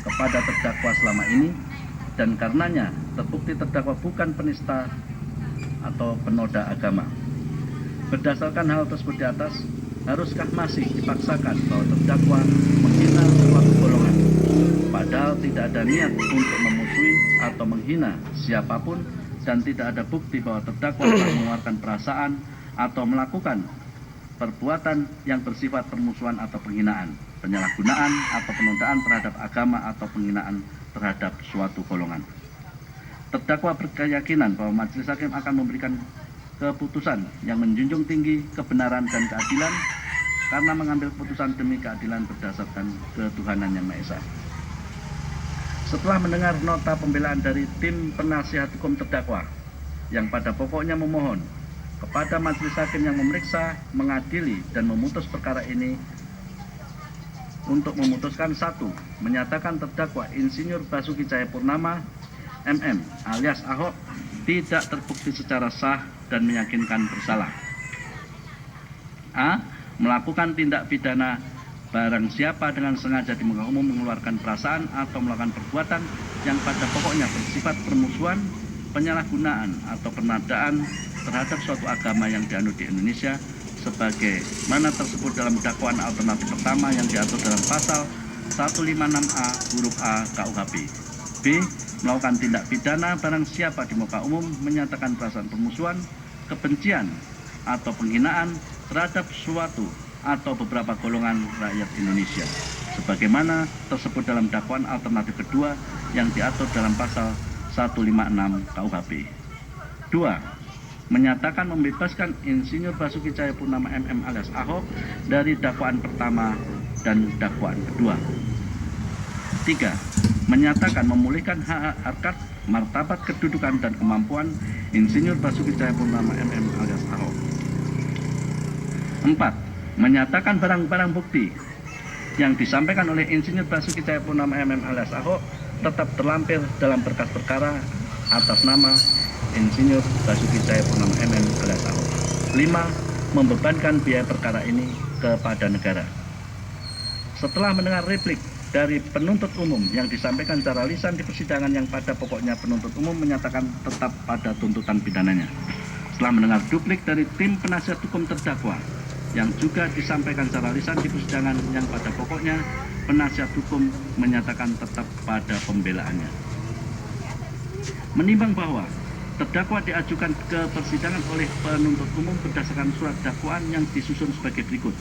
kepada terdakwa selama ini, dan karenanya terbukti terdakwa bukan penista atau penoda agama. Berdasarkan hal tersebut di atas, haruskah masih dipaksakan bahwa terdakwa menghina suatu golongan, padahal tidak ada niat untuk memusuhi atau menghina siapapun, dan tidak ada bukti bahwa terdakwa telah mengeluarkan perasaan atau melakukan perbuatan yang bersifat permusuhan atau penghinaan, penyalahgunaan atau penodaan terhadap agama atau penghinaan terhadap suatu golongan. Terdakwa berkeyakinan bahwa majelis hakim akan memberikan keputusan yang menjunjung tinggi kebenaran dan keadilan karena mengambil keputusan demi keadilan berdasarkan ketuhanan yang Maha Esa. Setelah mendengar nota pembelaan dari tim penasihat hukum terdakwa yang pada pokoknya memohon kepada majelis hakim yang memeriksa, mengadili, dan memutus perkara ini untuk memutuskan: 1. Menyatakan terdakwa Insinyur Basuki Cahayapurnama MM alias Ahok tidak terbukti secara sah dan meyakinkan bersalah. A. Melakukan tindak pidana barang siapa dengan sengaja di muka umum mengeluarkan perasaan atau melakukan perbuatan yang pada pokoknya bersifat permusuhan, penyalahgunaan atau penodaan terhadap suatu agama yang dianut di Indonesia sebagai mana tersebut dalam dakwaan alternatif pertama yang diatur dalam pasal 156A huruf A KUHP. B. Melakukan tindak pidana barang siapa di muka umum menyatakan perasaan permusuhan, kebencian atau penghinaan terhadap suatu atau beberapa golongan rakyat Indonesia sebagaimana tersebut dalam dakwaan alternatif kedua yang diatur dalam pasal 156 KUHP. 2. Menyatakan membebaskan Insinyur Basuki Cahayapurnama MM alias Ahok dari dakwaan pertama dan dakwaan kedua. 3. Menyatakan memulihkan hak harkat, martabat, kedudukan, dan kemampuan Insinyur Basuki Cahayapurnama MM alias Ahok. 4. Menyatakan barang-barang bukti yang disampaikan oleh Insinyur Basuki Cahayapurnama MM alias Ahok tetap terlampir dalam berkas perkara atas nama Insinyur Basuki Cahayapurnama MM alias Ahok. 5. Membebankan biaya perkara ini kepada negara. Setelah mendengar replik dari penuntut umum yang disampaikan secara lisan di persidangan yang pada pokoknya penuntut umum menyatakan tetap pada tuntutan pidananya. Setelah mendengar duplik dari tim penasihat hukum terdakwa yang juga disampaikan secara lisan di persidangan yang pada pokoknya penasihat hukum menyatakan tetap pada pembelaannya. Menimbang bahwa terdakwa diajukan ke persidangan oleh penuntut umum berdasarkan surat dakwaan yang disusun sebagai berikut.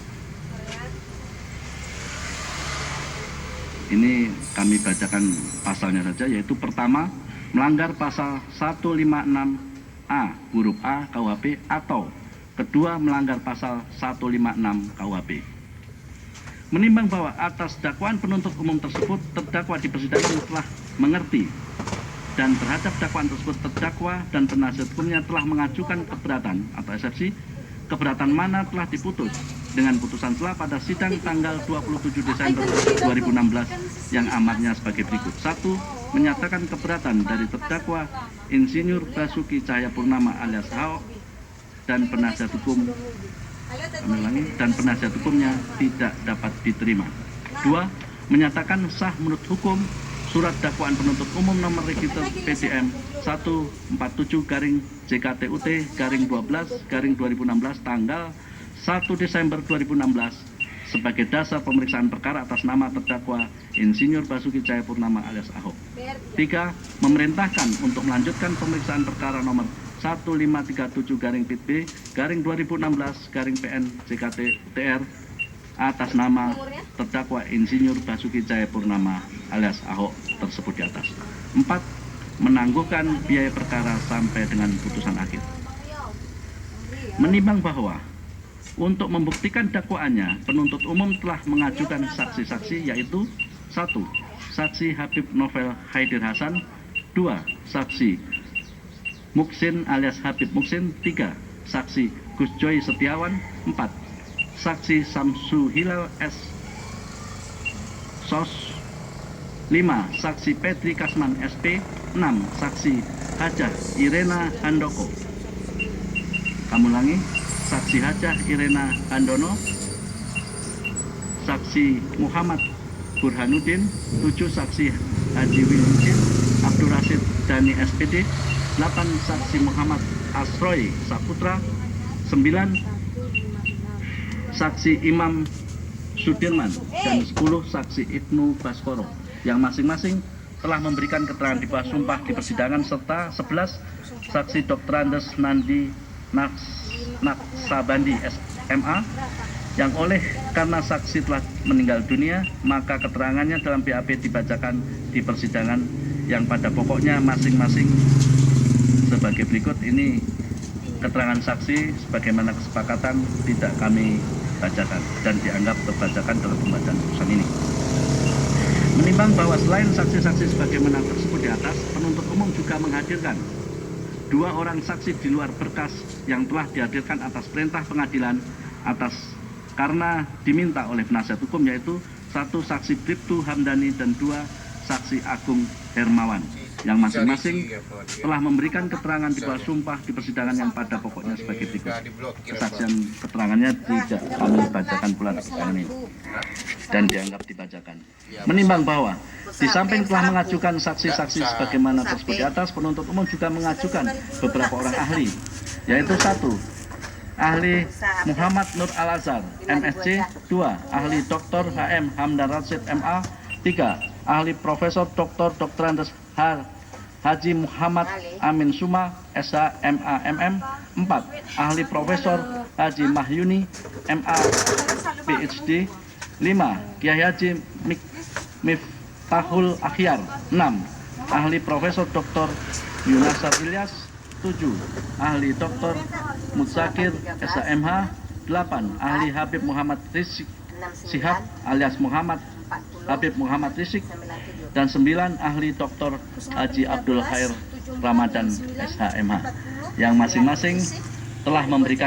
Ini kami bacakan pasalnya saja, yaitu pertama, melanggar pasal 156A huruf A KUHP, atau kedua, melanggar pasal 156 KUHP. Menimbang bahwa atas dakwaan penuntut umum tersebut terdakwa di persidangan telah mengerti dan terhadap dakwaan tersebut terdakwa dan penasihat hukumnya telah mengajukan keberatan atau eksepsi, keberatan mana telah diputus dengan putusan selah pada sidang tanggal 27 Desember 2016 yang amatnya sebagai berikut. 1. Menyatakan keberatan dari terdakwa Insinyur Basuki Cahayapurnama alias Ahok dan penasihat hukumnya tidak dapat diterima. 2. Menyatakan sah menurut hukum surat dakwaan penuntut umum nomor register PDM 147-JKTUT-12-2016 tanggal 1 Desember 2016 sebagai dasar pemeriksaan perkara atas nama terdakwa Insinyur Basuki Cahayapurnama alias Ahok. 3. Memerintahkan untuk melanjutkan pemeriksaan perkara nomor 1537-2016-PN-JKTTR atas nama terdakwa Insinyur Basuki Cahayapurnama alias Ahok tersebut di atas. 4. Menangguhkan biaya perkara sampai dengan putusan akhir. Menimbang bahwa untuk membuktikan dakwaannya, penuntut umum telah mengajukan saksi-saksi, yaitu 1. Saksi Habib Novel Haidir Hasan. 2. Saksi Muksin alias Habib Muksin. 3. Saksi Gus Joy Setiawan. 4. Saksi Samsu Hilal S. SOS. 5. Saksi Petri Kasman SP. 6. Saksi Hajah Irena Handoko. Kamu ulangi. Saksi Hajah Irena Handono. Saksi Muhammad Burhanuddin, 7 saksi Haji Wiludin Abdul Rashid Dhani SPD, 8 saksi Muhammad Asroy Saputra, 9 saksi Imam Sudirman, dan 10 saksi Ibnu Baskoro yang masing-masing telah memberikan keterangan di bawah sumpah di persidangan, serta 11 saksi Dr. Andes Nandi Naksabandi SMA yang karena saksi telah meninggal dunia, maka keterangannya dalam BAP dibacakan di persidangan yang pada pokoknya masing-masing sebagai berikut. Ini keterangan saksi sebagaimana kesepakatan tidak kami bacakan dan dianggap terbacakan dalam pembacaan putusan ini. Menimbang bahwa selain saksi-saksi sebagaimana tersebut di atas, penuntut umum juga menghadirkan 2 orang saksi di luar berkas yang telah dihadirkan atas perintah pengadilan karena diminta oleh penasihat hukum, yaitu 1 saksi Bribtu Hamdani dan 2 saksi Agung Hermawan yang masing-masing telah memberikan keterangan di bawah sumpah di persidangan yang pada pokoknya sebagai berikut. Kesaksian keterangannya tidak kami bacakan pula di persidangan ini dan dianggap dibacakan. Menimbang bahwa di samping telah mengajukan saksi-saksi sebagaimana tersebut di atas, penuntut umum juga mengajukan beberapa orang ahli, yaitu 1 ahli Muhammad Nur Al-Azhar, MSc, 2 ahli Dr. HM Hamdan Rashid MA, 3 ahli Profesor Dr. Andes Haji Muhammad Amin Suma, SH MA MM, 4 ahli Profesor Haji Mahyuni MA PhD, 5 Kiai Haji Miftahul Akhyar, 6 ahli Profesor Dr. Yunasar Ilyas, 7 ahli Dr. Mutsakir SHMH, 8 ahli Habib Muhammad Rizik Sihab alias Muhammad Habib Muhammad Rizik, dan 9 ahli Dr. Haji Abdul Khair Ramadan SHMH yang masing-masing telah memberikan